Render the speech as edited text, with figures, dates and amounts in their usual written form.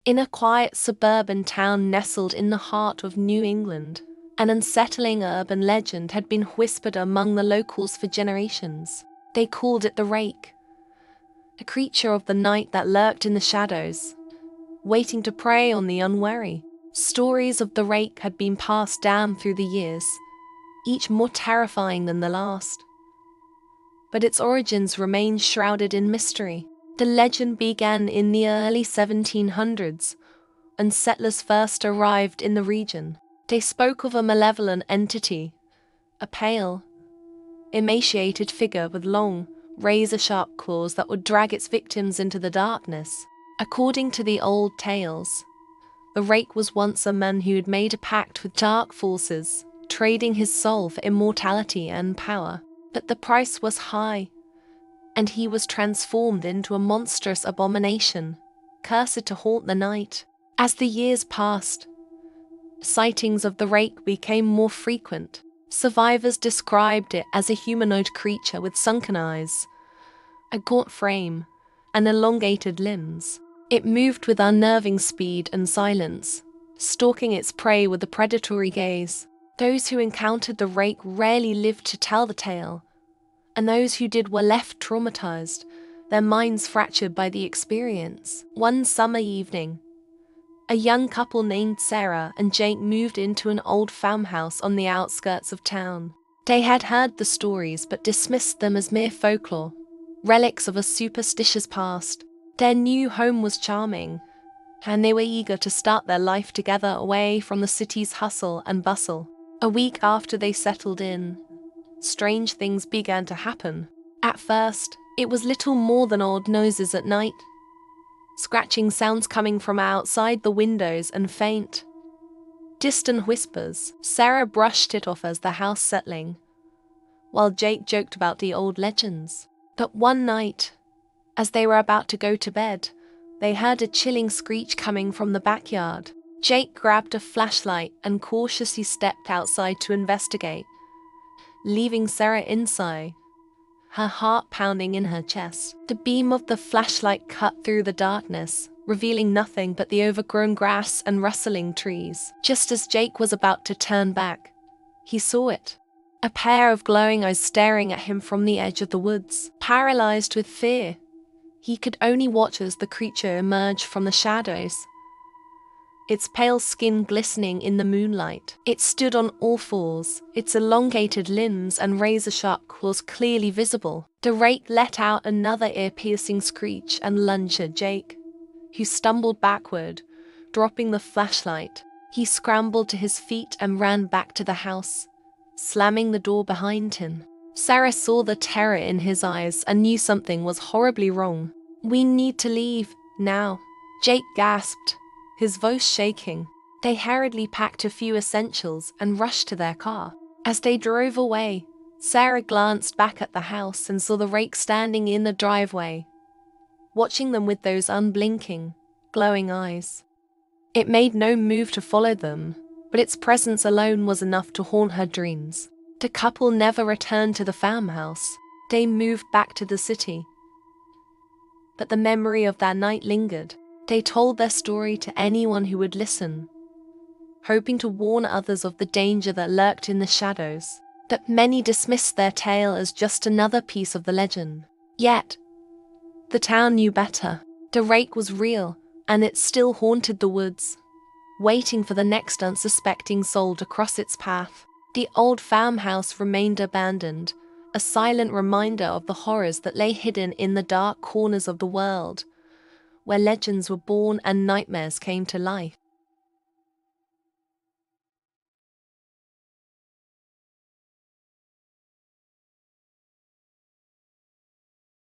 In a quiet suburban town nestled in the heart of New England, an unsettling urban legend had been whispered among the locals for generations. They called it the Rake, a creature of the night that lurked in the shadows, waiting to prey on the unwary. Stories of the Rake had been passed down through the years, each more terrifying than the last. But its origins remain shrouded in mystery. The legend began in the early 1700s, when settlers first arrived in the region. They spoke of a malevolent entity, a pale, emaciated figure with long, razor-sharp claws that would drag its victims into the darkness. According to the old tales, the Rake was once a man who had made a pact with dark forces, trading his soul for immortality and power. But the price was high, and he was transformed into a monstrous abomination, cursed to haunt the night. As the years passed, sightings of the Rake became more frequent. Survivors described it as a humanoid creature with sunken eyes, a gaunt frame, and elongated limbs. It moved with unnerving speed and silence, stalking its prey with a predatory gaze. Those who encountered the Rake rarely lived to tell the tale, and those who did were left traumatized, their minds fractured by the experience. One summer evening, a young couple named Sarah and Jake moved into an old farmhouse on the outskirts of town. They had heard the stories but dismissed them as mere folklore, relics of a superstitious past. Their new home was charming, and they were eager to start their life together away from the city's hustle and bustle. A week after they settled in, strange things began to happen. At first, it was little more than odd noises at night, scratching sounds coming from outside the windows and faint, distant whispers. Sarah brushed it off as the house settling, while Jake joked about the old legends. But one night, as they were about to go to bed, they heard a chilling screech coming from the backyard. Jake grabbed a flashlight and cautiously stepped outside to investigate, leaving Sarah inside, her heart pounding in her chest. The beam of the flashlight cut through the darkness, revealing nothing but the overgrown grass and rustling trees. Just as Jake was about to turn back, he saw it. A pair of glowing eyes staring at him from the edge of the woods. Paralyzed with fear, he could only watch as the creature emerged from the shadows, its pale skin glistening in the moonlight. It stood on all fours, its elongated limbs and razor-sharp claws clearly visible. The Rake let out another ear-piercing screech and lunged at Jake, who stumbled backward, dropping the flashlight. He scrambled to his feet and ran back to the house, slamming the door behind him. Sarah saw the terror in his eyes and knew something was horribly wrong. "We need to leave, now," Jake gasped, his voice shaking. They hurriedly packed a few essentials and rushed to their car. As they drove away, Sarah glanced back at the house and saw the Rake standing in the driveway, watching them with those unblinking, glowing eyes. It made no move to follow them, but its presence alone was enough to haunt her dreams. The couple never returned to the farmhouse. They moved back to the city, but the memory of that night lingered. They told their story to anyone who would listen, hoping to warn others of the danger that lurked in the shadows. But many dismissed their tale as just another piece of the legend. Yet, the town knew better. The Rake was real, and it still haunted the woods, waiting for the next unsuspecting soul to cross its path. The old farmhouse remained abandoned, a silent reminder of the horrors that lay hidden in the dark corners of the world, where legends were born and nightmares came to life.